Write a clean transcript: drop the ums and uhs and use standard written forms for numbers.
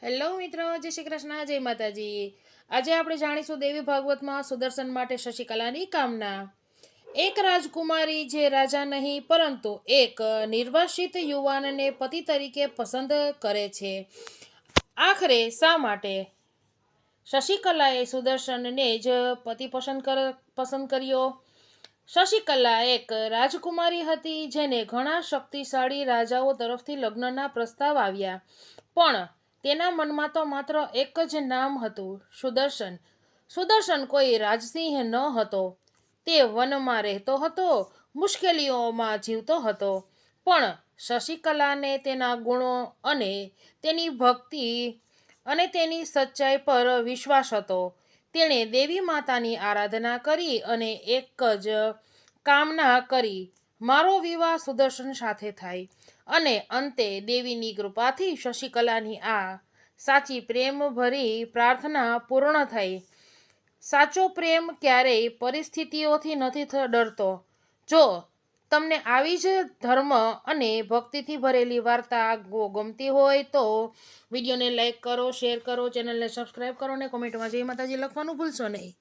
Hello મિત્રો, જય શ્રી કૃષ્ણ, જય માતાજી. આજે આપણે જાણીશું દેવી ભાગવતમાં સુદર્શન માટે શશિકલાની કામના. એક રાજકુમારી જે રાજા નહીં પરંતુ એક નિર્વાસિત યુવાનને પતિ તરીકે પસંદ કરે છે. આખરે શા માટે શશિકલાએ સુદર્શનને જ પતિ પસંદ કર્યો? શશિકલા એક રાજકુમારી હતી જેને ઘણા શક્તિશાળી રાજાઓ તરફથી લગ્નના પ્રસ્તાવ આવ્યા, પણ તેના મનમાં તો માત્ર એક જ નામ હતું, સુદર્શન. સુદર્શન કોઈ રાજસિંહ ન હતો. તે વનમાં રહેતો હતો, મુશ્કેલીઓમાં જીવતો હતો, પણ શશિકલાને તેના ગુણો અને તેની ભક્તિ અને તેની સચ્ચાઈ પર વિશ્વાસ હતો. તેણે દેવી માતાની આરાધના કરી અને એક જ કામના કરી, મારો વિવાહ સુદર્શન સાથે થાય. અને અંતે દેવીની કૃપાથી શશિકલાની આ સાચી પ્રેમભરી પ્રાર્થના પૂર્ણ થઈ. સાચો પ્રેમ ક્યારેય પરિસ્થિતિઓથી નથી ડરતો. જો તમને આવી જ ધર્મ અને ભક્તિથી ભરેલી વાર્તા ગમતી હોય તો વિડીયોને લાઈક કરો, શેર કરો, ચેનલને સબસ્ક્રાઈબ કરો અને કોમેન્ટમાં જય માતાજી લખવાનું ભૂલશો નહીં.